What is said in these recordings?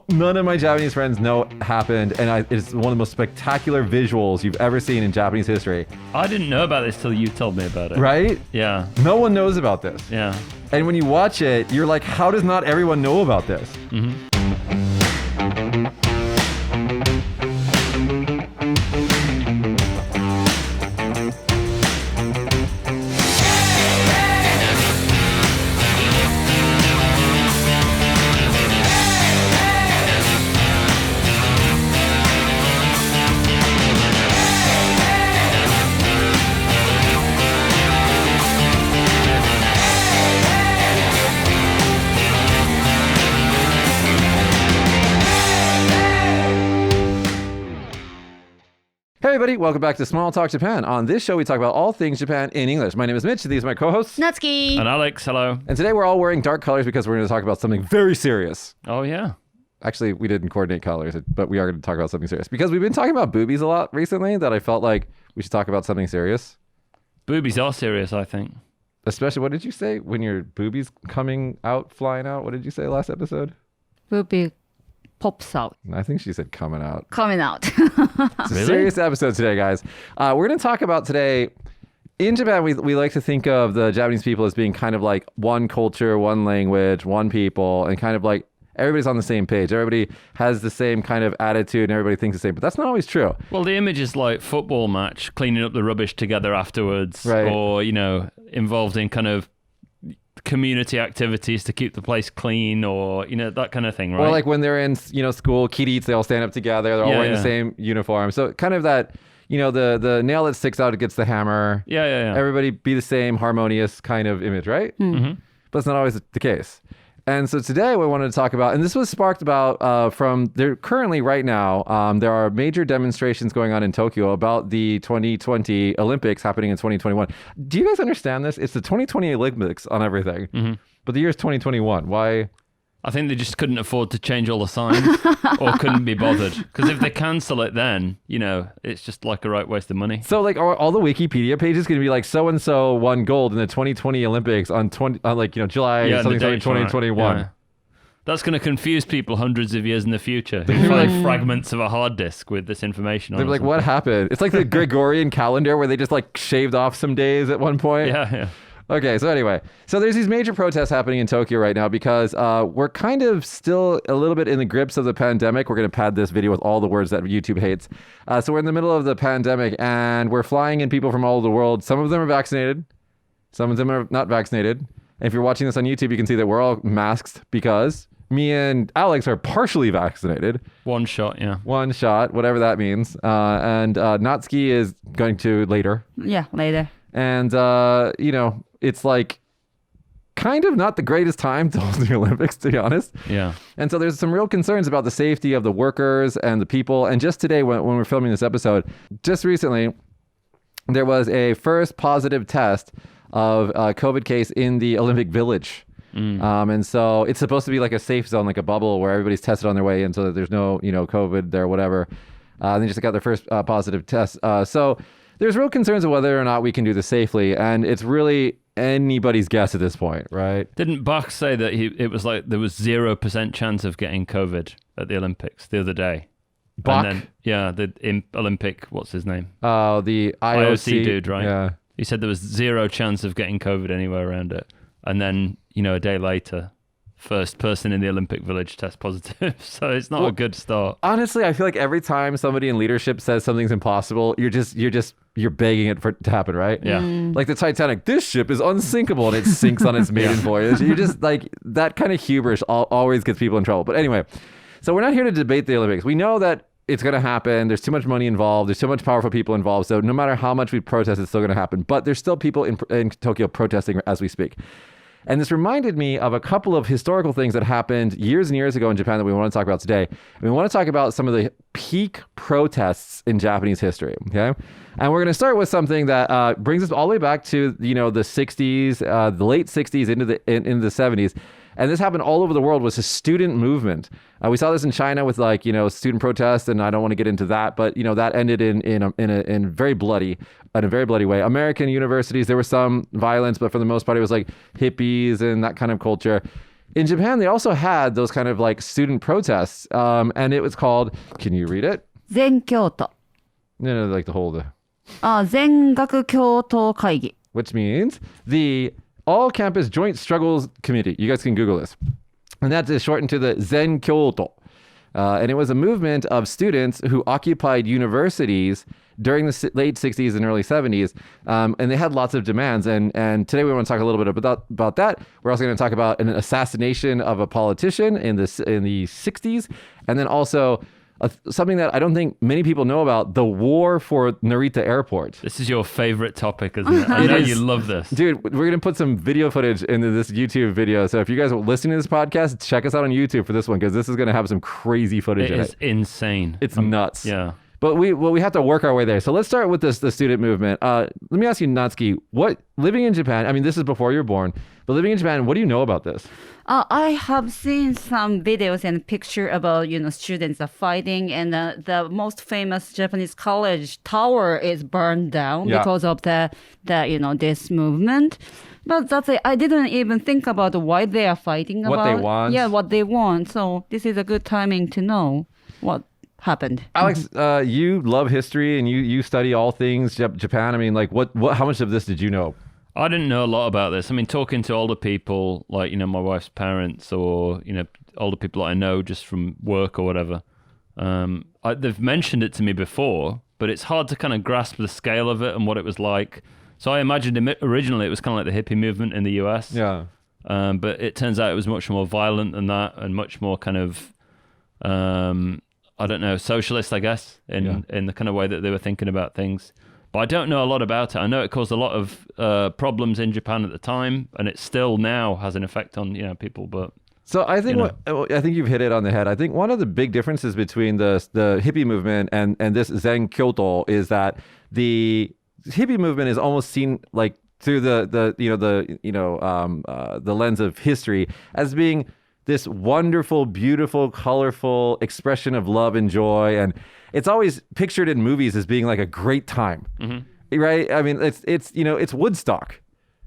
none of my Japanese friends know happened, and it's one of the most spectacular visuals you've ever seen in Japanese history. I didn't know about this till you told me about it. Right? Yeah. No one knows about this. Yeah. And when you watch it, you're like, how does not everyone know about this? Mm-hmm. Hey everybody, welcome back to Small Talk Japan. On this show, we talk about all things Japan in English. My name is Mitch, these are my co-hosts. Natsuki. And Alex, hello. And today we're all wearing dark colors because we're going to talk about something very serious. Oh, yeah. Actually, we didn't coordinate colors, but we are going to talk about something serious. Because we've been talking about boobies a lot recently that I felt like we should talk about something serious. Boobies are serious, I think. Especially, what did you say? When your boobies flying out? What did you say last episode? Booby pops out. I think she said coming out. Coming out. It's a serious episode today, guys. We're going to talk about today. In Japan, we like to think of the Japanese people as being kind of like one culture, one language, one people, and kind of like everybody's on the same page. Everybody has the same kind of attitude and everybody thinks the same, but that's not always true. Well, the image is like football match, cleaning up the rubbish together afterwards, right. Or, involved in kind of community activities to keep the place clean, or that kind of thing, right? Or like when they're in school, kids, they all stand up together, they're all wearing the same uniform. So kind of that, the nail that sticks out against the hammer. Yeah. Everybody be the same, harmonious kind of image, right? Mm-hmm. But it's not always the case. And so today we wanted to talk about, and this was sparked about from there currently right now, there are major demonstrations going on in Tokyo about the 2020 Olympics happening in 2021. Do you guys understand this? It's the 2020 Olympics on everything, but the year's 2021. Why? I think they just couldn't afford to change all the signs or couldn't be bothered. Because if they cancel it then, it's just like a right waste of money. So like all the Wikipedia pages going to be like so-and-so won gold in the 2020 Olympics on July something 2021. Yeah. That's going to confuse people hundreds of years in the future who find fragments of a hard disk with this information on. They're like, what happened? It's like the Gregorian calendar where they just like shaved off some days at one point. Yeah. Okay, so anyway, there's these major protests happening in Tokyo right now because we're kind of still a little bit in the grips of the pandemic. We're going to pad this video with all the words that YouTube hates. So we're in the middle of the pandemic and we're flying in people from all over the world. Some of them are vaccinated. Some of them are not vaccinated. And if you're watching this on YouTube, you can see that we're all masked because me and Alex are partially vaccinated. One shot, whatever that means. And Natsuki is going to later. Yeah, later. And, it's like kind of not the greatest time to hold the Olympics, to be honest. Yeah. And so there's some real concerns about the safety of the workers and the people. And just today, when we're filming this episode, just recently, there was a first positive test of a COVID case in the Olympic Village. And so it's supposed to be like a safe zone, like a bubble where everybody's tested on their way in so that there's no, COVID there, whatever. They just got their first positive test. So there's real concerns of whether or not we can do this safely. And it's really anybody's guess at this point, right? Didn't Bach say that it was like there was 0% chance of getting COVID at the Olympics the other day? Bach? And then, the Olympic, what's his name? Oh, the IOC dude, right? Yeah. He said there was 0 chance of getting COVID anywhere around it. And then, a day later, first person in the Olympic Village test positive. So it's not a good start. Honestly, I feel like every time somebody in leadership says something's impossible, you're begging it to happen, right? Yeah. Like the Titanic, this ship is unsinkable and it sinks on its maiden voyage. You just like that kind of hubris always gets people in trouble. But anyway, so we're not here to debate the Olympics. We know that it's going to happen. There's too much money involved. There's too much powerful people involved. So no matter how much we protest, it's still going to happen. But there's still people in Tokyo protesting as we speak. And this reminded me of a couple of historical things that happened years and years ago in Japan that we want to talk about today. We want to talk about some of the peak protests in Japanese history, okay? And we're going to start with something that brings us all the way back to, the 60s, the late 60s into the 70s. And this happened all over the world, was a student movement. We saw this in China with student protests, and I don't want to get into that, but that ended in a very bloody way. American universities, there was some violence, but for the most part, it was like hippies and that kind of culture. in Japan, they also had those kind of like student protests. And it was called, can you read it? 全教徒。 No, like the whole, 全学教頭会議。 which means the All Campus Joint Struggles Committee. You guys can Google this. And that is shortened to the Zen Kyoto. And it was a movement of students who occupied universities during the late 60s and early 70s. And they had lots of demands. And today we want to talk a little bit about that. We're also going to talk about an assassination of a politician in the 60s. And then also something that I don't think many people know about, the war for Narita Airport. This is your favorite topic, isn't it? I know you love this. Dude, we're going to put some video footage into this YouTube video. So if you guys are listening to this podcast, check us out on YouTube for this one, because this is going to have some crazy footage in it. It is insane. It's nuts. Yeah. But we have to work our way there. So let's start with the student movement. Let me ask you, Natsuki, living in Japan, I mean, this is before you were born, but living in Japan, what do you know about this? I have seen some videos and picture about, students are fighting, and the most famous Japanese college tower is burned down because of this movement. But that's it. I didn't even think about why they are fighting about. What they want. Yeah, what they want. So this is a good timing to know what happened. Alex, you love history and you study all things Japan. I mean, like how much of this did you know? I didn't know a lot about this. I mean, talking to older people, like, my wife's parents, or, older people that I know just from work or whatever, they've mentioned it to me before, but it's hard to kind of grasp the scale of it and what it was like. So I imagined originally it was kind of like the hippie movement in the US. Yeah. But it turns out it was much more violent than that, and much more kind of, I don't know, socialist, I guess, in the kind of way that they were thinking about things. But I don't know a lot about it. I know it caused a lot of problems in Japan at the time, and it still now has an effect on people. But so I think I think you've hit it on the head. I think one of the big differences between the hippie movement and this Zen Kyoto is that the hippie movement is almost seen like through the lens of history as being this wonderful, beautiful, colorful expression of love and joy, and it's always pictured in movies as being like a great time, right? I mean, it's Woodstock,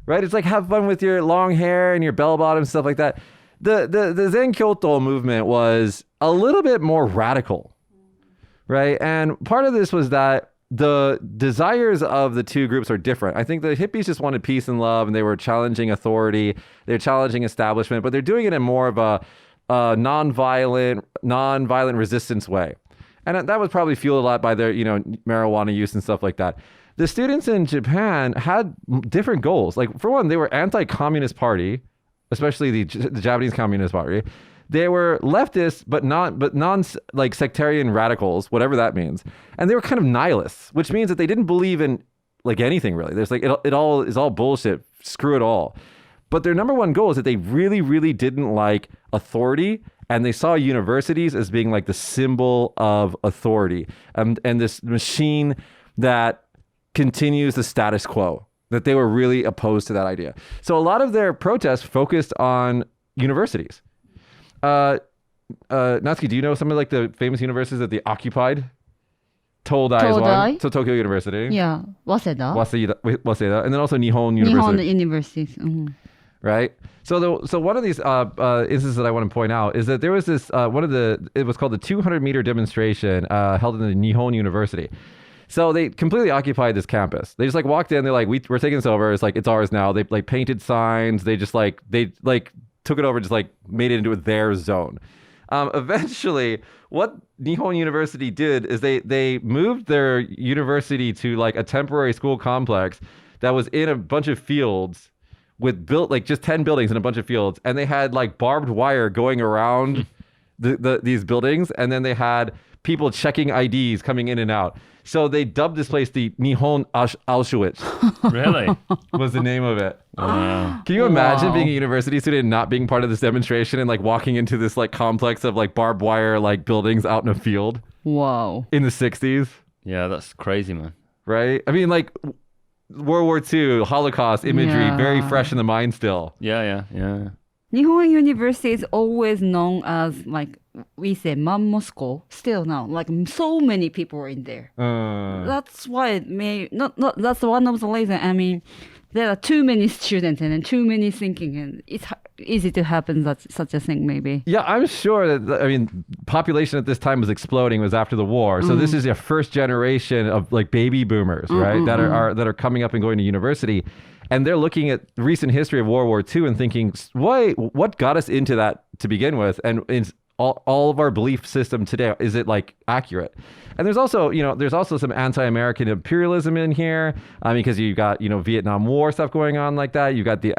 right? It's like have fun with your long hair and your bell bottoms, stuff like that. The Zen Kyoto movement was a little bit more radical, right? And part of this was that the desires of the two groups are different. I think the hippies just wanted peace and love, and they were challenging authority, they're challenging establishment, but they're doing it in more of a non-violent resistance way. And that was probably fueled a lot by their, marijuana use and stuff like that. The students in Japan had different goals. Like, for one, they were anti-communist party, especially the Japanese Communist Party. They were leftists, but non like sectarian radicals, whatever that means. And they were kind of nihilists, which means that they didn't believe in like anything really. There's like it all is all bullshit. Screw it all. But their number one goal is that they really, really didn't like authority, and they saw universities as being like the symbol of authority, and this machine that continues the status quo. That they were really opposed to that idea. So a lot of their protests focused on universities. Natsuki, do you know some of like the famous universities that they occupied? Todai is one. So Tokyo University. Yeah, Waseda, and then also Nihon University. Nihon universities. Mm-hmm. Right. So one of these instances that I want to point out is that there was this it was called the 200-meter demonstration held in the Nihon University. So they completely occupied this campus. They just like walked in. They're like, we're taking this over. It's like, it's ours now. They like painted signs. They just like took it over, just like made it into their zone. Eventually, what Nihon University did is they moved their university to like a temporary school complex that was in a bunch of fields with built like just 10 buildings in a bunch of fields. And they had like barbed wire going around these buildings. And then they had people checking IDs coming in and out. So they dubbed this place the Nihon Auschwitz. Really? Was the name of it. Wow. Can you imagine being a university student and not being part of this demonstration and like walking into this like complex of like barbed wire like buildings out in a field? Wow. In the 60s? Yeah, that's crazy, man. Right? I mean, like World War II, Holocaust imagery, very fresh in the mind still. Yeah. Nihon University is always known as, like, we say Moscow still now. Like, so many people are in there. That's why it may that's one of the reasons. I mean, there are too many students and too many thinking, and easy to happen such a thing, maybe. Yeah, I'm sure that, I mean, population at this time was exploding, was after the war. So this is your first generation of like baby boomers, right? That are coming up and going to university. And they're looking at recent history of World War II and thinking, what got us into that to begin with? And is all of our belief system today, is it like accurate? And there's also some anti-American imperialism in here, because you've got, Vietnam War stuff going on like that. You've got the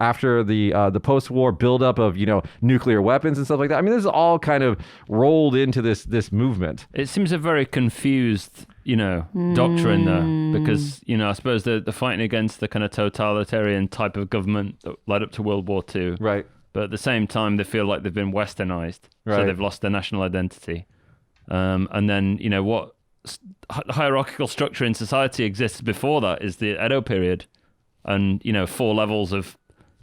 after the post-war buildup of, nuclear weapons and stuff like that. I mean, this is all kind of rolled into this movement. It seems a very confused, doctrine there, because, I suppose they're fighting against the kind of totalitarian type of government that led up to World War II. Right. But at the same time, they feel like they've been westernized, so they've lost their national identity. And then, what hierarchical structure in society exists before that is the Edo period, and 4 levels of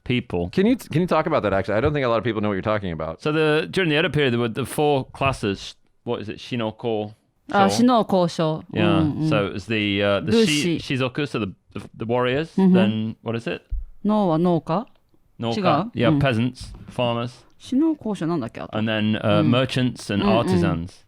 people. Can you talk about that? Actually, I don't think a lot of people know what you're talking about. So during the Edo period, there were the 4 classes. What is it? Shinoko. Shinoko sho. Yeah. So it was the Shizoku, so the warriors. Then what is it? No wa nouka. Nouka. Yeah, peasants, farmers. 死の交渉なんだっけあと And then merchants and artisans.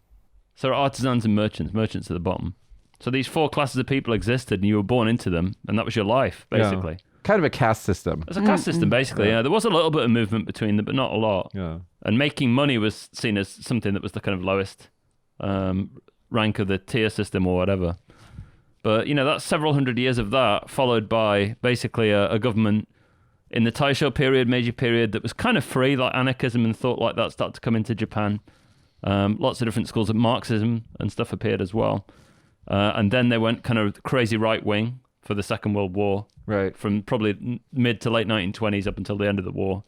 So artisans and merchants at the bottom. So these 4 classes of people existed and you were born into them, and that was your life, basically. Yeah. Kind of a caste system. It's a caste system, basically. Yeah. There was a little bit of movement between them, but not a lot. Yeah. And making money was seen as something that was the kind of lowest rank of the tier system or whatever. But, that's several hundred years of that, followed by basically a government in the Taisho period, Meiji period, that was kind of free, like anarchism and thought like that started to come into Japan. Lots of different schools of Marxism and stuff appeared as well. And then they went kind of crazy right-wing for the Second World War. Right. From probably mid to late 1920s up until the end of the war.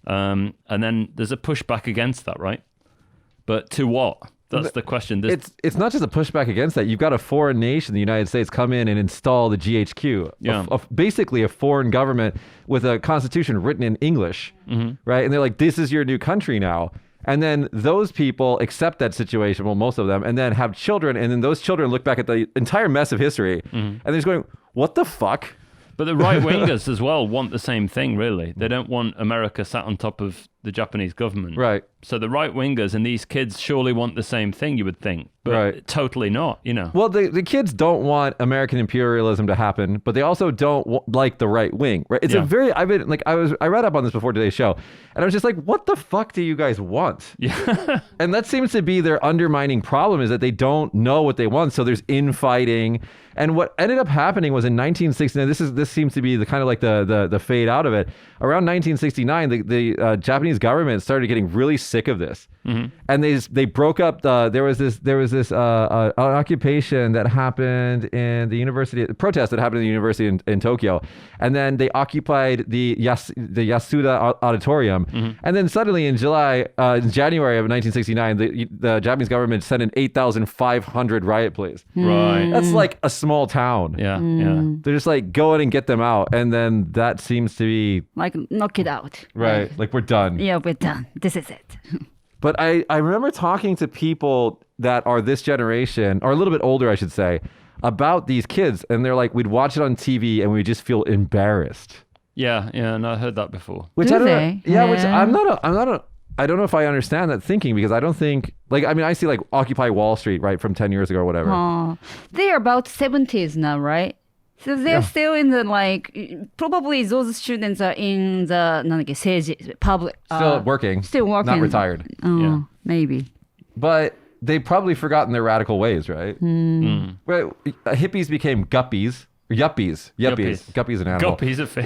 And then there's a pushback against that, right? But to what? That's the question. It's not just a pushback against that. You've got a foreign nation, the United States, come in and install the GHQ. Yeah. Basically a foreign government with a constitution written in English, right? And they're like, this is your new country now. And then those people accept that situation, well, most of them, and then have children. And then those children look back at the entire mess of history and they're just going, what the fuck? But the right-wingers as well want the same thing, really. They don't want America sat on top of the Japanese government. Right. So the right-wingers and these kids surely want the same thing, you would think. But totally not, Well, the kids don't want American imperialism to happen, but they also don't like the right wing, right? It's I read up on this before today's show, and I was just like, what the fuck do you guys want? Yeah. And that seems to be their undermining problem, is that they don't know what they want. So there's infighting. And what ended up happening was in 1969, this seems to be the kind of like the fade out of it. Around 1969, the Japanese government started getting really sick of this. And they broke up there was this occupation that happened in the university, protest that happened in the university in Tokyo, and then they occupied the Yasuda auditorium, and then suddenly in January of 1969, the Japanese government sent in 8,500 riot police. Right. That's like a small town. Yeah. They're just like, go in and get them out, and then that seems to be like knock it out. Right. Like, we're done. Yeah, we're done. This is it. But I remember talking to people that are this generation, or a little bit older, I should say, about these kids, and they're like, we'd watch it on TV and we just feel embarrassed. Yeah, and I heard that before. Which I don't know. Yeah, which I don't know if I understand that thinking, because I don't think, I see like Occupy Wall Street, right, from 10 years ago or whatever. They're about 70s now, right? So they're still in the, probably those students are in the public. Still working. Not retired. Maybe. But they've probably forgotten their radical ways, right? Right. Hippies became guppies. Yuppies. Guppy's an animal. Guppy's a fish.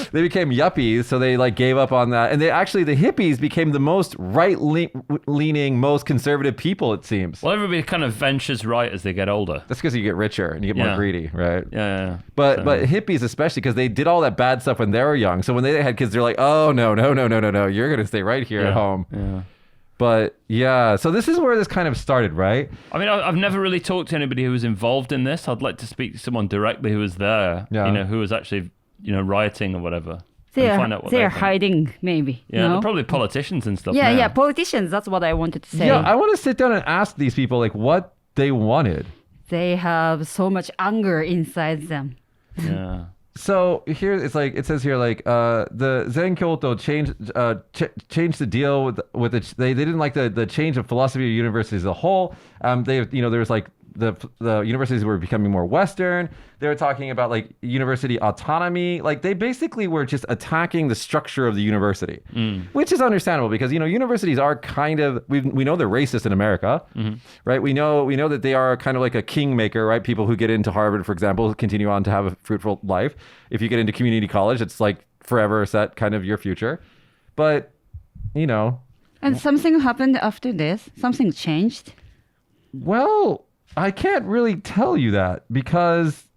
They became yuppies, so they gave up on that. And the hippies became the most right-leaning, most conservative people, it seems. Well, everybody kind of ventures right as they get older. That's because you get richer and you get more greedy, right? Yeah. But hippies especially, because they did all that bad stuff when they were young. So when they had kids, they're like, oh, no, you're going to stay right here at home. Yeah. But yeah, so this is where this kind of started, right? I mean, I've never really talked to anybody who was involved in this. I'd like to speak to someone directly who was there, who was actually, rioting or whatever. They're hiding, maybe. Yeah, they're probably politicians and stuff. Yeah, politicians. That's what I wanted to say. Yeah, I want to sit down and ask these people what they wanted. They have so much anger inside them. Yeah. So here it's like it says here like the Zen Kyoto changed the deal with it. They didn't like the change of philosophy of universities as a whole. There was like the universities were becoming more Western. They were talking about like university autonomy. Like they basically were just attacking the structure of the university, which is understandable because universities are kind of we know they're racist in America, right? We know that they are kind of like a kingmaker, right? People who get into Harvard, for example, continue on to have a fruitful life. If you get into community college, it's like forever set kind of your future. But And something happened after this. Something changed. Well, I can't really tell you that because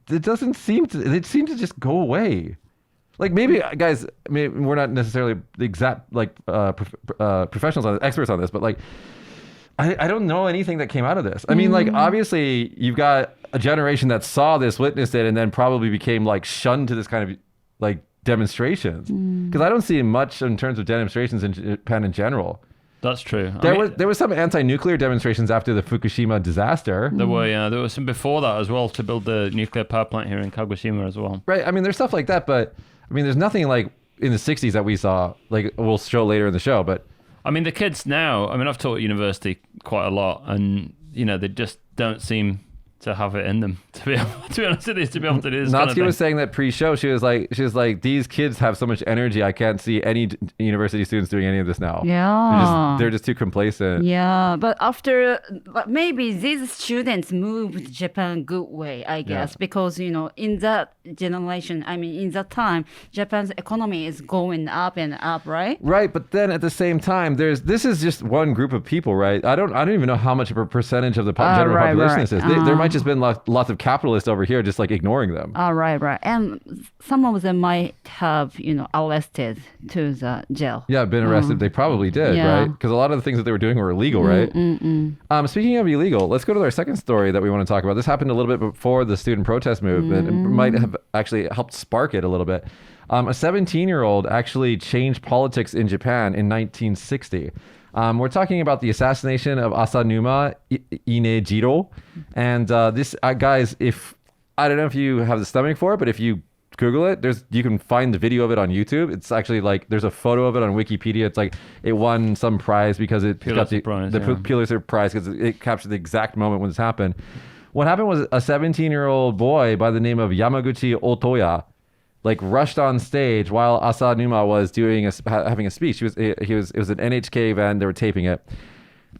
it seemed to just go away. Like maybe guys, we're not necessarily the exact like professionals on experts on this, but like I don't know anything that came out of this. I mean, like obviously you've got a generation that saw this, witnessed it, and then probably became like shunned to this kind of like demonstrations. Because I don't see much in terms of demonstrations in Japan in general. That's true. There was some anti-nuclear demonstrations after the Fukushima disaster. There were, yeah. There was some before that as well to build the nuclear power plant here in Kagoshima as well. Right. I mean, there's stuff like that, but I mean, there's nothing like in the 60s that we saw, like we'll show later in the show, but... I mean, the kids now, I mean, I've taught at university quite a lot and, they just don't seem to have it in them to be able to be able to do this. Natsuki was saying that pre-show, she was like, these kids have so much energy. I can't see any university students doing any of this now. Yeah, they're just too complacent. Yeah, but maybe these students moved Japan good way, I guess, because in that generation, I mean, in that time, Japan's economy is going up and up, right? Right, but then at the same time, this is just one group of people, right? I don't even know how much of a percentage of the general population this is. There might just been lots of capitalists over here just like ignoring them. Right. And some of them might have, arrested to the jail. Yeah, been arrested. They probably did, right? Because a lot of the things that they were doing were illegal, right? Speaking of illegal, let's go to our second story that we want to talk about. This happened a little bit before the student protest movement. It might have actually helped spark it a little bit. A 17-year-old actually changed politics in Japan in 1960. We're talking about the assassination of Asa Numa Inejiro. And this, guys, I don't know if you have the stomach for it, but if you Google it, you can find the video of it on YouTube. It's actually like, there's a photo of it on Wikipedia. It's like it won some prize because it got the Pulitzer Prize because it captured the exact moment when this happened. What happened was a 17-year-old boy by the name of Yamaguchi Otoya like rushed on stage while Asa Numa was having a speech. It was an NHK event. They were taping it.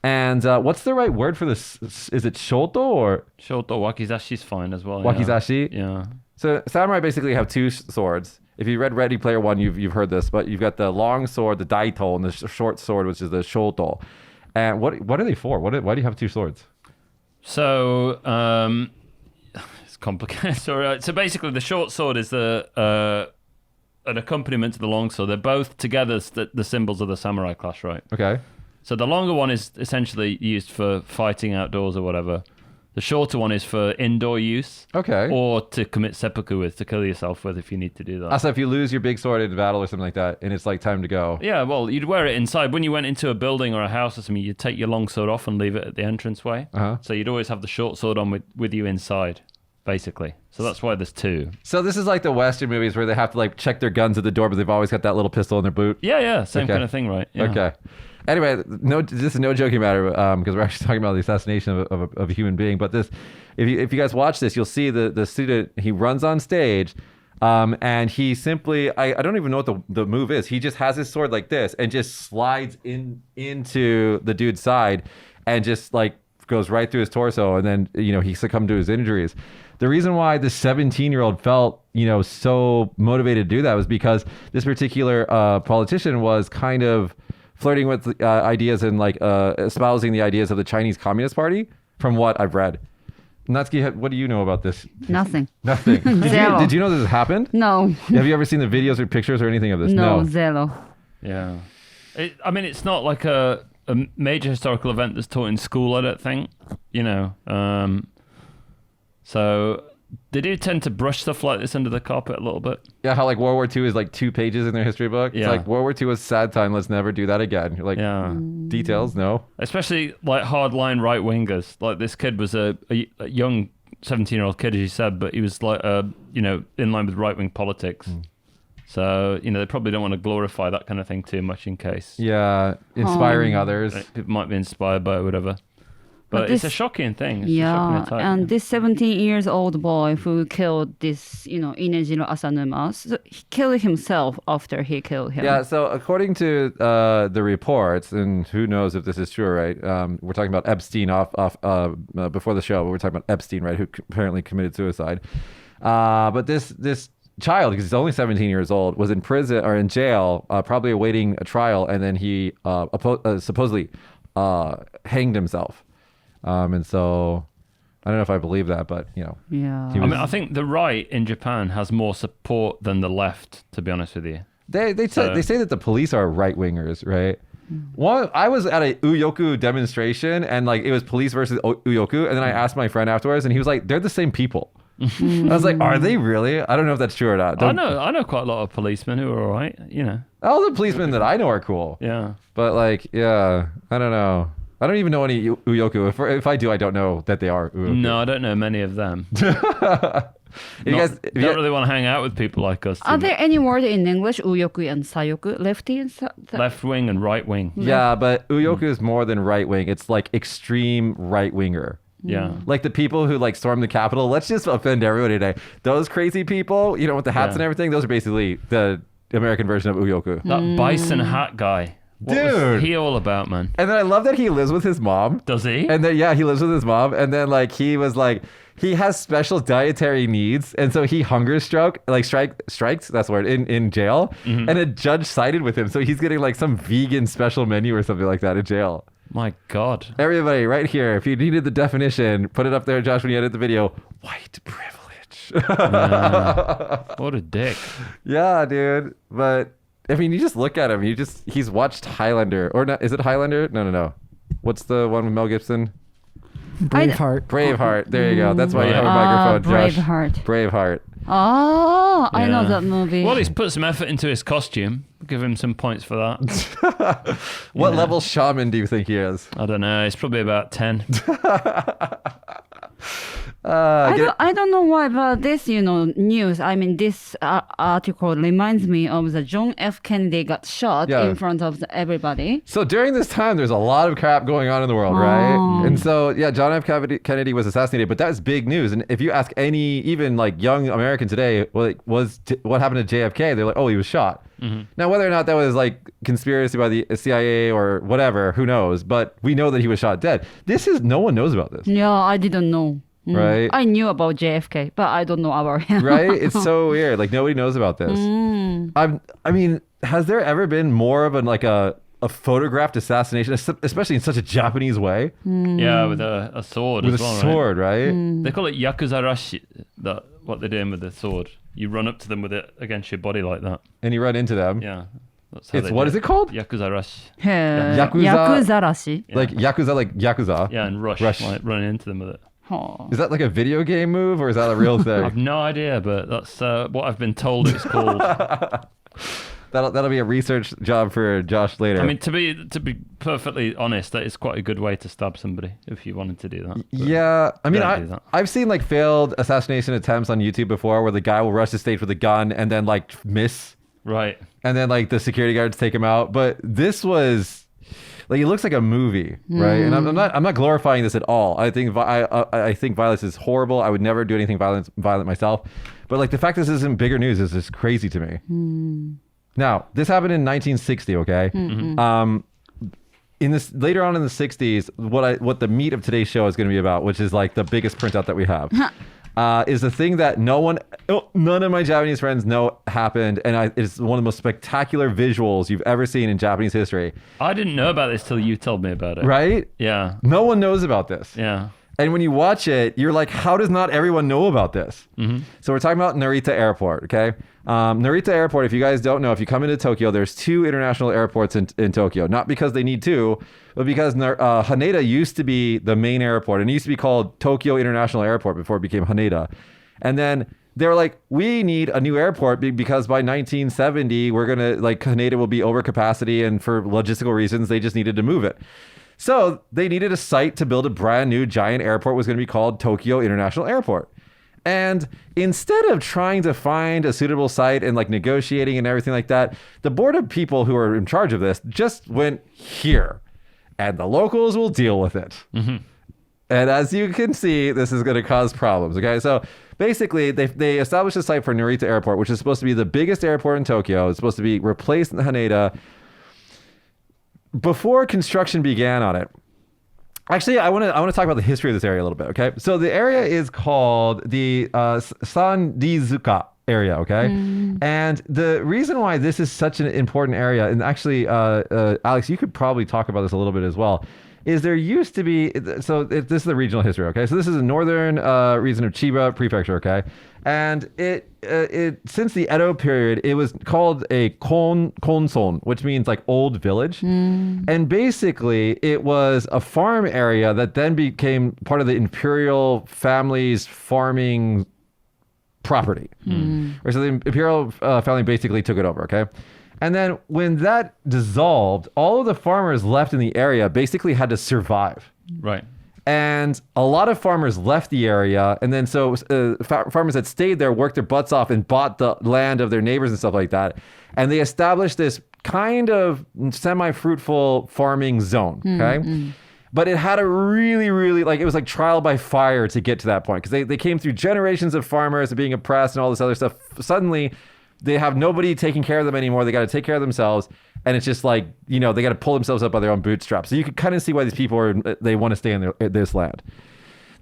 And what's the right word for this? Is it shoto or? Shoto, wakizashi is fine as well. Wakizashi? Yeah. So samurai basically have two swords. If you read Ready Player One, you've heard this, but you've got the long sword, the daito, and the short sword, which is the shoto. And what are they for? Why do you have two swords? So, it's complicated. So basically, the short sword is an accompaniment to the long sword. They're both together the symbols of the samurai class, right? Okay. So the longer one is essentially used for fighting outdoors or whatever. The shorter one is for indoor use. Okay. Or to commit seppuku with, to kill yourself with if you need to do that. So if you lose your big sword in battle or something like that, and it's like time to go. Yeah, well, you'd wear it inside. When you went into a building or a house or something, you'd take your long sword off and leave it at the entranceway. Uh-huh. So you'd always have the short sword on with you inside, basically. So that's why there's two. So this is like the Western movies where they have to like check their guns at the door, but they've always got that little pistol in their boot. Yeah, same kind of thing, right? Yeah. Okay. Anyway, this is no joking matter because we're actually talking about the assassination of a human being. But this, if you guys watch this, you'll see the student, he runs on stage and he simply, I don't even know what the move is. He just has his sword like this and just slides into the dude's side and just like goes right through his torso. And then, he succumbed to his injuries. The reason why the 17-year-old felt, so motivated to do that was because this particular politician was kind of flirting with ideas and like espousing the ideas of the Chinese Communist Party, from what I've read. Natsuki, what do you know about this? Nothing. Did you know this happened? No. Have you ever seen the videos or pictures or anything of this? No. Zero. Yeah. It's not like a major historical event that's taught in school, I don't think. So they do tend to brush stuff like this under the carpet a little bit. Yeah, how like World War II is like 2 pages in their history book. Yeah. It's like World War II was a sad time. Let's never do that again. You're like, details, no. Especially like hardline right wingers. Like this kid was a young 17-year-old kid, as you said, but he was like, in line with right-wing politics. So, they probably don't want to glorify that kind of thing too much in case. Yeah, inspiring others. People might be inspired by it or whatever. But it's a shocking thing. It's a shocking attack. And this 17-year-old boy who killed this, Inejiro Asa Numa, so he killed himself after he killed him. Yeah, so according to the reports, and who knows if this is true, right? We're talking about Epstein before the show, but we're talking about Epstein, right, who apparently committed suicide. But this child, because he's only 17 years old, was in prison or in jail, probably awaiting a trial, and then he supposedly hanged himself. And so I don't know if I believe that, but Yeah. I think the right in Japan has more support than the left, to be honest with you. they say that the police are right wingers, right? I was at a Uyoku demonstration, and like it was police versus Uyoku, and then I asked my friend afterwards, and he was like, "They're the same people." I was like, "Are they really?" I don't know if that's true or not. I know quite a lot of policemen who are all right. All the policemen that I know are cool. Yeah. But like, yeah, I don't know. I don't even know any Uyoku. If I do, I don't know that they are Uyoku. No, I don't know many of them. You guys don't really want to hang out with people like us. Are there any words in English, uyoku and sayoku, lefty and left wing and right wing? Yeah, but Uyoku is more than right wing. It's like extreme right winger. Yeah. Like the people who like stormed the Capitol. Let's just offend everybody today. Those crazy people, with the hats and everything, those are basically the American version of Uyoku. That bison hat guy. What was he all about, man? And then I love that he lives with his mom. Does he? And then he lives with his mom. And then like he was like he has special dietary needs, and so he strikes. That's the word in jail. And a judge sided with him, so he's getting like some vegan special menu or something like that in jail. My God. Everybody, right here, if you needed the definition, put it up there, Josh, when you edit the video. White privilege. What a dick. Yeah, dude. But I mean, you just look at him. He's watched Highlander, or not? Is it Highlander? No. What's the one with Mel Gibson? Braveheart. There you go. That's why you have a microphone, Josh. Braveheart. Oh, I know that movie. Well, he's put some effort into his costume. Give him some points for that. What level shaman do you think he is? I don't know. He's probably about 10. I don't know why, but this, news, I mean, this article reminds me of the John F. Kennedy got shot in front of everybody. So during this time, there's a lot of crap going on in the world, right? And so, John F. Kennedy was assassinated, but that's big news. And if you ask any, even like young American today, what happened to JFK? They're like, oh, he was shot. Now, whether or not that was like conspiracy by the CIA or whatever, who knows? But we know that he was shot dead. No one knows about this. Yeah, I didn't know. Right. I knew about JFK, but I don't know about him. Right? It's so weird. Like nobody knows about this. I mean, has there ever been more of a photographed assassination, especially in such a Japanese way? Yeah, with a sword with as well, a sword, right? They call it yakuza rashi, what they're doing with the sword. You run up to them with it against your body like that. And you run into them. Yeah. That's how What is it called? Yakuza rashi. Yakuza rashi. Yeah. Like Yakuza. Yeah, and rush. Like running into them with it. Is that like a video game move, or is that a real thing? I have no idea, but that's what I've been told it's called. That'll be a research job for Josh later. I mean, to be perfectly honest, that is quite a good way to stab somebody if you wanted to do that. Yeah, I mean, I've seen like failed assassination attempts on YouTube before, where the guy will rush the stage with a gun and then like miss. Right. And then like the security guards take him out. But this was like, it looks like a movie, right? And I'm not glorifying this at all. I think violence is horrible. I would never do anything violent myself. But like the fact this isn't bigger news is just crazy to me. Now, this happened in 1960, okay? In this later on in the 60s, what the meat of today's show is going to be about, which is like the biggest printout that we have. Is the thing that none of my Japanese friends know happened, and it's one of the most spectacular visuals you've ever seen in Japanese history. I didn't know about this till you told me about it. Right? Yeah. No one knows about this. Yeah. And when you watch it, you're like, how does not everyone know about this? So we're talking about Narita Airport, okay? Narita Airport, if you guys don't know, if you come into Tokyo, there's 2 international airports in Tokyo. Not because they need 2, but because Haneda used to be the main airport, and it used to be called Tokyo International Airport before it became Haneda. And then they were like, we need a new airport because by 1970, we're going to, like, Haneda will be over capacity, and for logistical reasons, they just needed to move it. So they needed a site to build a brand new giant airport, was going to be called Tokyo International Airport. And instead of trying to find a suitable site and like negotiating and everything like that, the board of people who are in charge of this just went here, and the locals will deal with it. Mm-hmm. And as you can see, this is going to cause problems. Okay, so basically, they established a site for Narita Airport, which is supposed to be the biggest airport in Tokyo. It's supposed to be replaced in Haneda. Before construction began on it, actually, I want to talk about the history of this area a little bit. Okay, so the area is called the Sandizuka area. Okay, and the reason why this is such an important area, and actually, Alex, you could probably talk about this a little bit as well, is there used to be, this is the regional history, okay? So this is a northern region of Chiba Prefecture, okay? And it since the Edo period, it was called a konson, which means like old village. And basically, it was a farm area that then became part of the imperial family's farming property. Or so the imperial family basically took it over, okay? And then when that dissolved, all of the farmers left in the area basically had to survive. Right. And a lot of farmers left the area. And then so farmers that stayed there worked their butts off and bought the land of their neighbors and stuff like that. And they established this kind of semi-fruitful farming zone, okay? But it had a really, really, like, it was like trial by fire to get to that point. Because they came through generations of farmers being oppressed and all this other stuff. Suddenly, they have nobody taking care of them anymore. They got to take care of themselves. And it's just like, they got to pull themselves up by their own bootstraps. So you can kind of see why these people they want to stay in this land.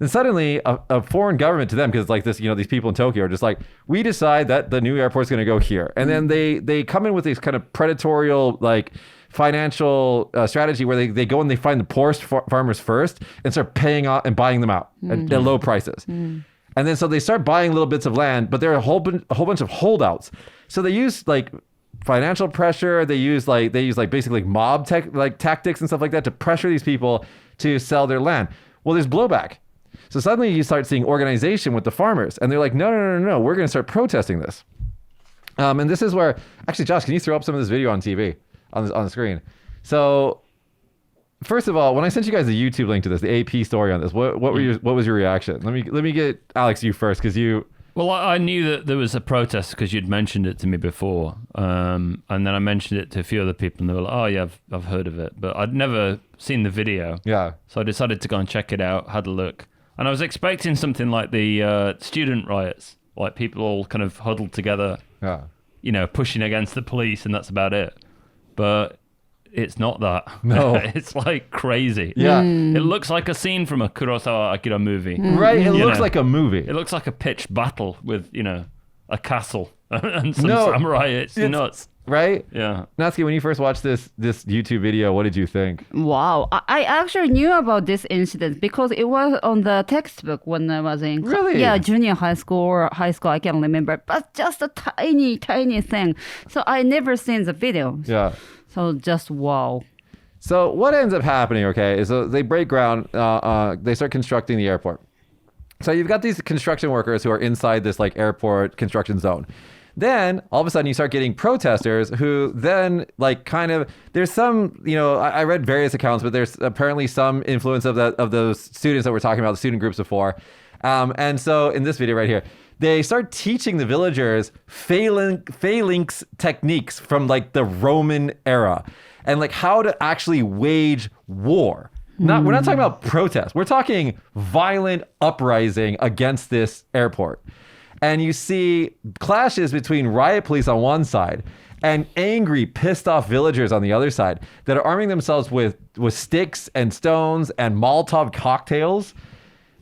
Then suddenly a foreign government to them, because like this, these people in Tokyo are just like, we decide that the new airport's going to go here. And then they come in with this kind of predatory, like, financial strategy where they go and they find the poorest farmers first and start paying off and buying them out at low prices. And then so they start buying little bits of land, but there are a whole bunch of holdouts. So they use like financial pressure. They use basically mob tactics and stuff like that to pressure these people to sell their land. Well, there's blowback. So suddenly you start seeing organization with the farmers, and they're like, no, we're going to start protesting this. And this is where, actually, Josh, can you throw up some of this video on TV on the screen? So. First of all, when I sent you guys the YouTube link to this, the AP story on this, what was your reaction? Let me get Alex you first, because you. Well, I knew that there was a protest because you'd mentioned it to me before, and then I mentioned it to a few other people, and they were like, "Oh yeah, I've heard of it," but I'd never seen the video. Yeah. So I decided to go and check it out, had a look, and I was expecting something like the student riots, like people all kind of huddled together, pushing against the police, and that's about it. But it's not that. No. It's like crazy. Yeah. It looks like a scene from a Kurosawa Akira movie. Right. It looks like a movie. It looks like a pitched battle with, a castle and some samurai. It's nuts. Right? Yeah. Natsuki, when you first watched this YouTube video, what did you think? Wow. I actually knew about this incident because it was on the textbook when I was in junior high school or high school, I can't remember. But just a tiny, tiny thing. So I never seen the video. Yeah. So just wow. So what ends up happening, okay, is they break ground, they start constructing the airport. So you've got these construction workers who are inside this like airport construction zone. Then all of a sudden you start getting protesters who then like kind of, there's some, I read various accounts, but there's apparently some influence of those students that we're talking about, the student groups before. And so in this video right here, they start teaching the villagers phalanx techniques from like the Roman era and like how to actually wage war. We're not talking about protest. We're talking violent uprising against this airport. And you see clashes between riot police on one side and angry, pissed off villagers on the other side that are arming themselves with sticks and stones and Molotov cocktails.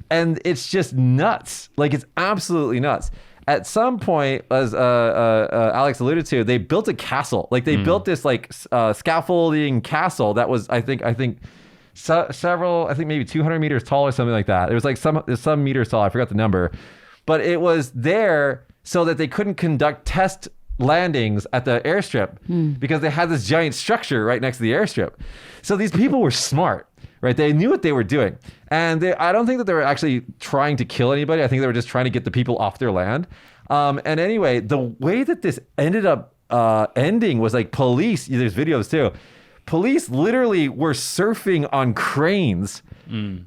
And it's just nuts. Like, it's absolutely nuts. At some point, as Alex alluded to, they built a castle. Like, they built this, like, scaffolding castle that was, I think several, I think maybe 200 meters tall or something like that. It was like some meters tall. I forgot the number. But it was there so that they couldn't conduct test landings at the airstrip because they had this giant structure right next to the airstrip. So these people were smart. Right, they knew what they were doing, and I don't think that they were actually trying to kill anybody. I think they were just trying to get the people off their land. And anyway, the way that this ended up ending was like police. There's videos too. police literally were surfing on cranes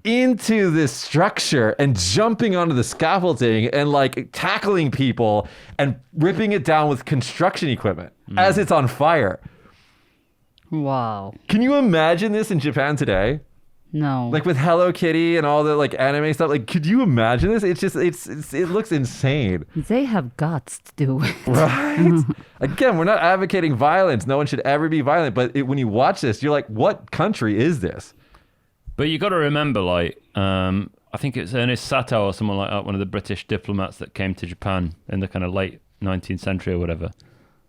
into this structure and jumping onto the scaffolding and like tackling people and ripping it down with construction equipment as it's on fire. Wow. Can you imagine this in Japan today? No. Like with Hello Kitty and all the like anime stuff. Like, could you imagine this? It's just, it looks insane. They have guts to do it. Right? Again, we're not advocating violence. No one should ever be violent. But when you watch this, you're like, what country is this? But you got to remember, like, I think it's Ernest Satow or someone like that, one of the British diplomats that came to Japan in the kind of late 19th century or whatever.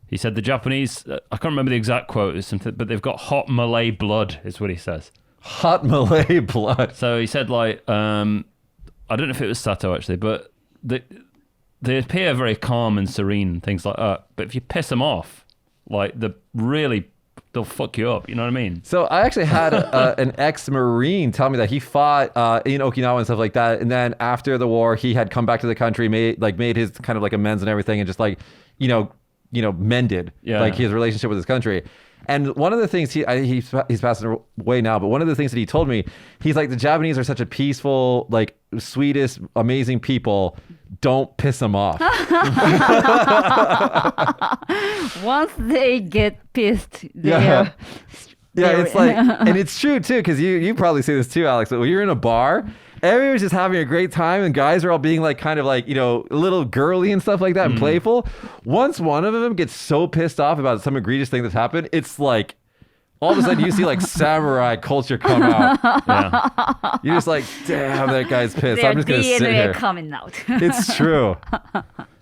He said the Japanese, I can't remember the exact quote, or something, but they've got hot Malay blood, is what he says. Hot Malay blood. So he said, like, I don't know if it was Sato actually, but they appear very calm and serene and things like that. But if you piss them off, like, they'll fuck you up. You know what I mean? So I actually had an ex-Marine tell me that he fought in Okinawa and stuff like that. And then after the war, he had come back to the country, made his kind of like amends and everything, and just like, mended like his relationship with his country. And one of the things he's passed away now, but one of the things that he told me, he's like, the Japanese are such a peaceful, like, sweetest, amazing people. Don't piss them off. Once they get pissed, Yeah, it's like, and it's true too, because you probably say this too, Alex. But when you're in a bar, everyone's just having a great time, and guys are all being like kind of like, a little girly and stuff like that and playful. Once one of them gets so pissed off about some egregious thing that's happened, it's like all of a sudden you see like samurai culture come out. Yeah. You're just like, damn, that guy's pissed. Their I'm just gonna sit DNA here. coming out. It's true.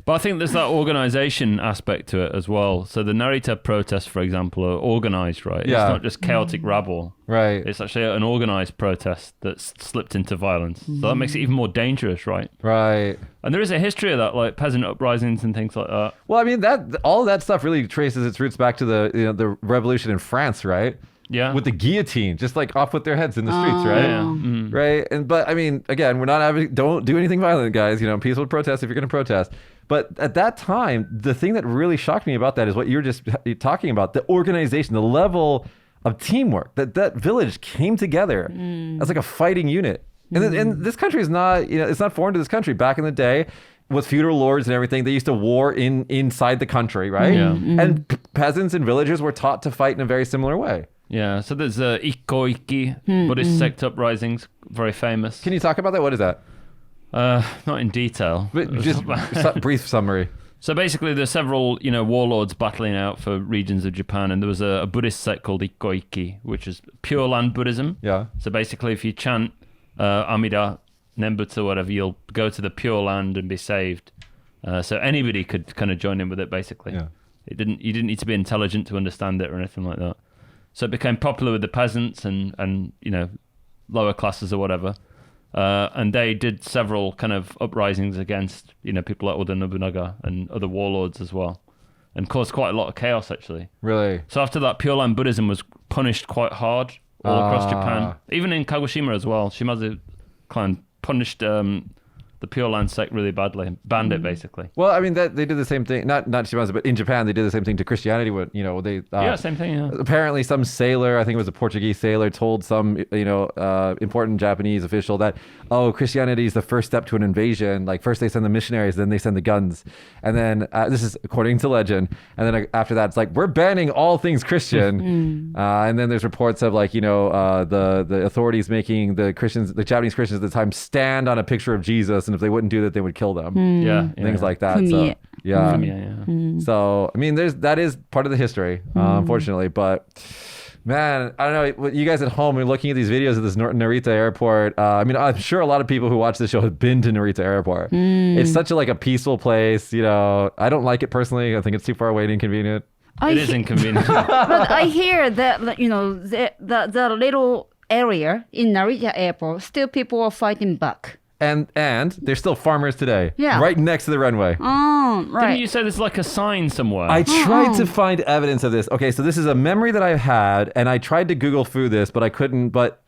But I think there's that organization aspect to it as well. So the Narita protests, for example, are organized, right? Yeah. It's not just chaotic rabble. Right. It's actually an organized protest that's slipped into violence. So that makes it even more dangerous, right? Right. And there is a history of that, like peasant uprisings and things like that. Well, I mean, all of that stuff really traces its roots back to the revolution in France, right? Yeah. With the guillotine, just like off with their heads in the streets, right? Yeah. Right. But I mean, again, we're not don't do anything violent, guys. Peaceful protest if you're going to protest. But at that time, the thing that really shocked me about that is what you were just talking about, the organization, the level of teamwork, that village came together as like a fighting unit. And this country is not, it's not foreign to this country. Back in the day, with feudal lords and everything, they used to war inside the country, right? Yeah. And peasants and villagers were taught to fight in a very similar way. Yeah, so there's Ikkoiki, Buddhist sect uprisings, very famous. Can you talk about that? What is that? Not in detail. But just brief summary. So basically, there's several, warlords battling out for regions of Japan, and there was a Buddhist sect called Ikkoiki, which is Pure Land Buddhism. Yeah. So basically, if you chant Amida, Nembutsu, whatever, you'll go to the Pure Land and be saved. So anybody could kind of join in with it, basically. Yeah. You didn't need to be intelligent to understand it or anything like that. So it became popular with the peasants and lower classes or whatever. And they did several kind of uprisings against, people like Oda Nobunaga and other warlords as well, and caused quite a lot of chaos, actually. Really? So after that, Pure Land Buddhism was punished quite hard all across Japan. Even in Kagoshima as well. Shimazu clan punished the Pure Land sect really badly, banned it basically. Well, I mean, they did the same thing, not Shimazu, but in Japan, they did the same thing to Christianity. Same thing, yeah. Apparently, some sailor, I think it was a Portuguese sailor, told some, important Japanese official that, Christianity is the first step to an invasion. Like, first they send the missionaries, then they send the guns. And then, this is according to legend. And then after that, it's like, we're banning all things Christian. And then there's reports of, like, the authorities making the Japanese Christians at the time stand on a picture of Jesus. And if they wouldn't do that, they would kill them. Things like that. So, yeah. So, I mean, that is part of the history, unfortunately. But man, I don't know. You guys at home are looking at these videos of this Narita Airport. I mean, I'm sure a lot of people who watch this show have been to Narita Airport. It's such a peaceful place. I don't like it personally. I think it's too far away and inconvenient. It is inconvenient. But I hear that the little area in Narita Airport, still people are fighting back. And they're still farmers today. Yeah. Right next to the runway. Oh, right. Didn't you say there's like a sign somewhere? I tried to find evidence of this. Okay, so this is a memory that I've had, and I tried to Google through this, but I couldn't. But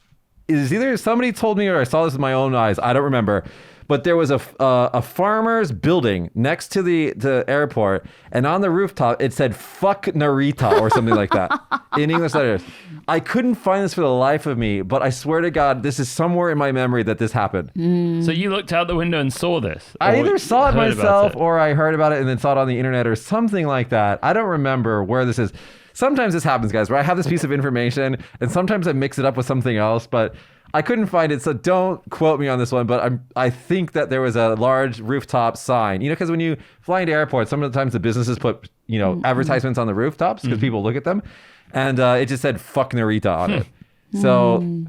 it is either somebody told me or I saw this with my own eyes. I don't remember. but there was a farmer's building next to the airport, and on the rooftop it said "fuck Narita" or something like that in English letters. I couldn't find this for the life of me, but I swear to God, this is somewhere in my memory that this happened. So you looked out the window and saw this? I either saw it heard about myself it? or I heard about it and then saw it on the internet or something like that. I don't remember where this is. Sometimes this happens, guys, where I have this piece of information and sometimes I mix it up with something else, but I couldn't find it, so don't quote me on this one, but I think that there was a large rooftop sign. You know, because when you fly into airports, some of the times the businesses put, advertisements on the rooftops because people look at them. And it just said "fuck Narita" on it. So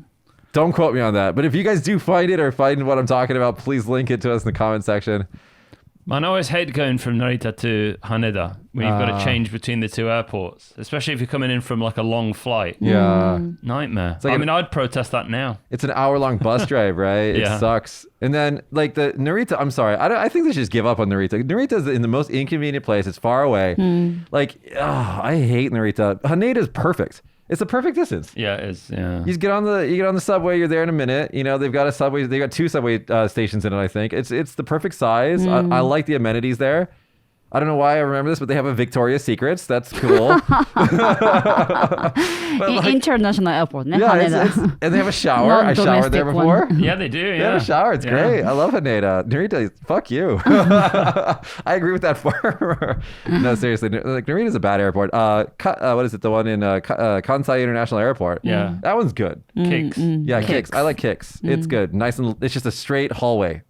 don't quote me on that. But if you guys do find it or find what I'm talking about, please link it to us in the comment section. Man, I always hate going from Narita to Haneda when you've got to change between the two airports, especially if you're coming in from like a long flight. Yeah. Nightmare. Like I'd protest that now. It's an hour-long bus drive, right? It Yeah. sucks. And then, like, the Narita, I'm sorry. I think they should just give up on Narita. Narita's in the most inconvenient place. It's far away. I hate Narita. Haneda's perfect. It's the perfect distance. Yeah, it is. Yeah. You get on the subway. You're there in a minute. You know, they've got a subway. They got 2 subway stations in it. I think it's the perfect size. I like the amenities there. I don't know why I remember this, but they have a Victoria's Secrets. That's cool. International airport. Yeah, and they have a shower. I showered there before. Yeah, they do. They have a shower. It's great. I love Haneda. Narita, fuck you. I agree with that farmer. No, seriously. Like, Narita's a bad airport. What is it? The one in Kansai International Airport. Yeah. That one's good. Kicks. Yeah, Kicks. I like Kicks. It's good. Nice and it's just a straight hallway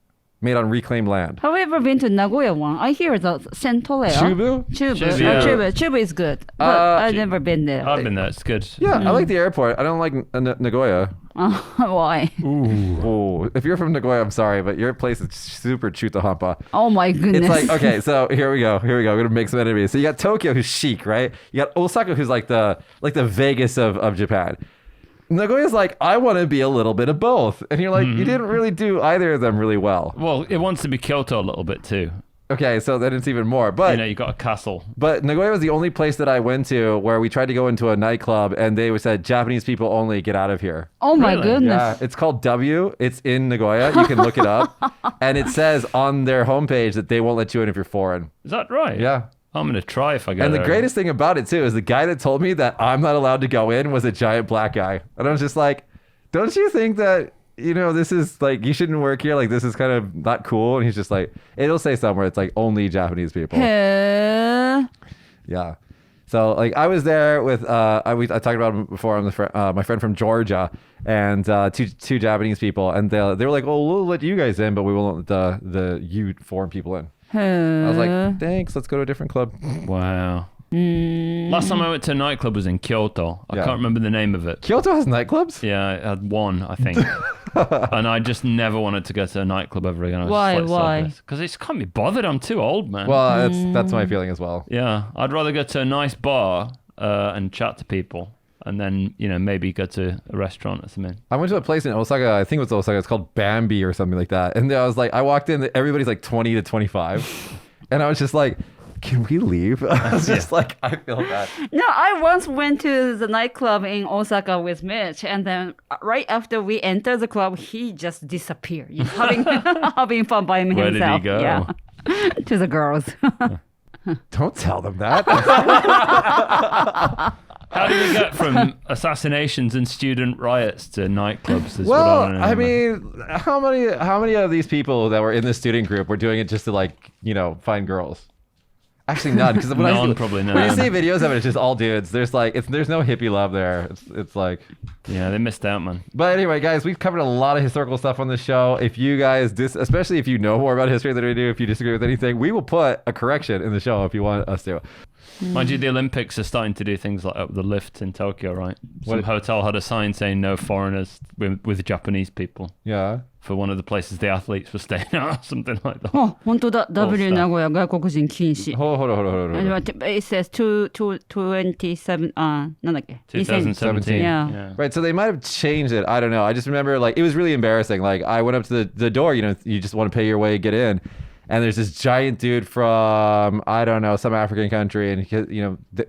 made on reclaimed land. Have you ever been to Nagoya one? I hear the Sentoleya. Chubu? Chubu is good, but I've never been there. I've been there. It's good. Yeah, I like the airport. I don't like Nagoya. Why? Ooh. If you're from Nagoya, I'm sorry, but your place is super chuta-hampa. Oh my goodness. It's like, okay, so here we go. We're gonna make some enemies. So you got Tokyo, who's chic, right? You got Osaka, who's like the Vegas of Japan. Nagoya's like, I want to be a little bit of both. And you're like, you didn't really do either of them really well. Well, it wants to be Kyoto a little bit too. Okay, so then it's even more. But You got a castle. But Nagoya was the only place that I went to where we tried to go into a nightclub and they said, Japanese people only, get out of here. Oh my Really? goodness. Yeah, it's called W. It's in Nagoya. You can look it up. And it says on their homepage that they won't let you in if you're foreign. Is that right? Yeah. I'm going to try if I go And the there. greatest thing about it, too, is the guy that told me that I'm not allowed to go in was a giant black guy. And I was just like, don't you think that, this is like, you shouldn't work here? Like, this is kind of not cool. And he's just like, it'll say somewhere it's like only Japanese people. Yeah. So, like, I was there with, I talked about him before, my friend from Georgia, and two Japanese people. And they were like, oh, we'll let you guys in, but we won't let the foreign people in. I was like, thanks, let's go to a different club. Wow. Last time I went to a nightclub was in Kyoto. I can't remember the name of it. Kyoto has nightclubs? Yeah, I had one, I think. And I just never wanted to go to a nightclub ever again. Why? Because it can't be bothered. I'm too old, man. Well, that's my feeling as well. Yeah, I'd rather go to a nice bar and chat to people. And then, maybe go to a restaurant or something. I went to a place in Osaka, I think it was Osaka, it's called Bambi or something like that. And I was like, I walked in, everybody's like 20 to 25. And I was just like, can we leave? I was just like, I feel bad. No, I once went to the nightclub in Osaka with Mitch, and then right after we entered the club, he just disappeared. He's having fun by himself. Where did he go? Yeah. To the girls. Don't tell them that. How do we get from assassinations and student riots to nightclubs? Is Well, what I I mean, how many of these people that were in the student group were doing it just to find girls? Actually, none. Because probably none. When you see videos of it, it's just all dudes. There's no hippie love there. It's like, yeah, they missed out, man. But anyway, guys, we've covered a lot of historical stuff on this show. If you guys, especially if you know more about history than we do, if you disagree with anything, we will put a correction in the show if you want us to. Mind you, the Olympics are starting to do things like up the lift in Tokyo, right? Some hotel had a sign saying no foreigners with Japanese people. Yeah. For one of the places the athletes were staying at, or something like that. 本当だ。W 名古屋外国人禁止。Hold on. It says 27, なんだっけ? 2017. Yeah. Right, so they might have changed it. I don't know. I just remember, it was really embarrassing. I went up to the door, you just want to pay your way, get in. And there's this giant dude from, I don't know, some African country. And, he,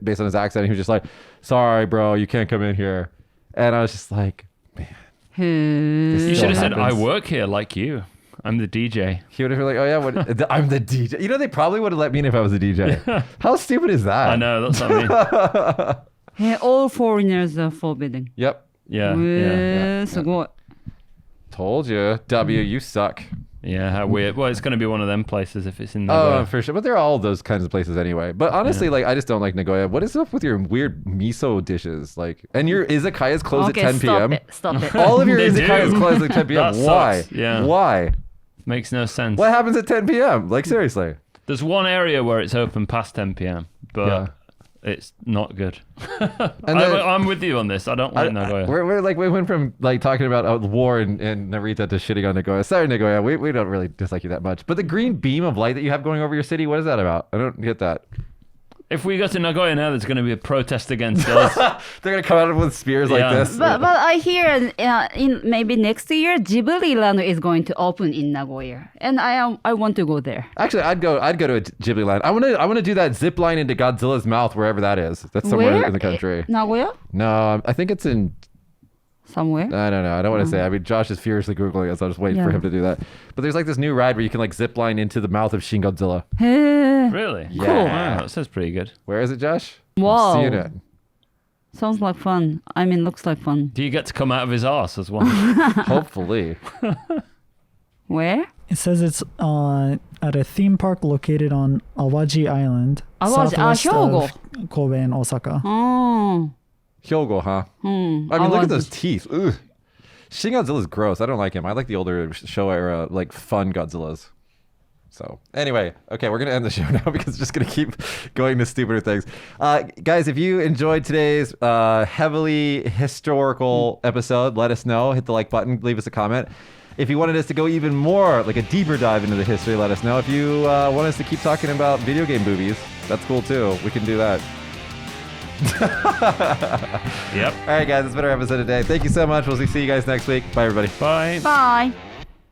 based on his accent, he was just like, sorry, bro, you can't come in here. And I was just like, man. You should have said, I work here like you. I'm the DJ. He would have been like, oh yeah, I'm the DJ. You know, they probably would have let me in if I was a DJ. How stupid is that? I know, that's what I mean. Yeah, all foreigners are forbidden. Yep. Yeah. すごい。 Told you. W, you suck. Yeah, how weird. Well, it's going to be one of them places if it's in Oh, Nagoya. for sure. But they're all those kinds of places anyway. But honestly, like, I just don't like Nagoya. What is up with your weird miso dishes? Like, and your izakayas close at 10 p.m. Stop it. All of your They izakayas do. close at 10 p.m. That Why? sucks. Yeah. Why? Makes no sense. What happens at 10 p.m.? Like, seriously. There's one area where it's open past 10 p.m., but Yeah. it's not good. And then- I'm with you on this. I don't like Nagoya. We went from like talking about the war in Narita to shitting on Nagoya. Sorry, Nagoya. We don't really dislike you that much. But the green beam of light that you have going over your city, what is that about? I don't get that. If we go to Nagoya now, there's going to be a protest against us. They're gonna come out with spears like Yeah. this. But I hear in maybe next year Ghibli Land is going to open in Nagoya, and I want to go there. Actually, I'd go to a Ghibli land. I want to do that zip line into Godzilla's mouth wherever that is. That's somewhere Where? in the country. Nagoya? No, I think it's in. Somewhere? I don't know. I don't want to say. I mean, Josh is furiously googling it, so I'm just waiting for Yeah. him to do that. But there's like this new ride where you can like zip line into the mouth of Shin Godzilla. Hey. Really? Yeah. Cool. Wow, that sounds pretty good. Where is it, Josh? Wow. I'm seeing it. Sounds like fun. I mean, looks like fun. Do you get to come out of his arse as well? Hopefully. Where? It says it's at a theme park located on Awaji Island, Awaji- southwest Hyogo. of Kobe and Osaka. Oh. Hyogo, huh? I mean, look at those teeth. Ugh. Shin Godzilla's gross. I don't like him. I like the older Showa era, like fun Godzillas. So anyway, okay, we're gonna end the show now because it's just gonna keep going to stupider things. Guys, if you enjoyed today's heavily historical episode, let us know. Hit the like button, leave us a comment. If you wanted us to go even more, like a deeper dive into the history, let us know. If you want us to keep talking about video game movies, that's cool too. We can do that. Yep. All right, guys, that's been our episode today. Thank you so much. We'll see you guys next week. Bye, everybody. Bye. Bye.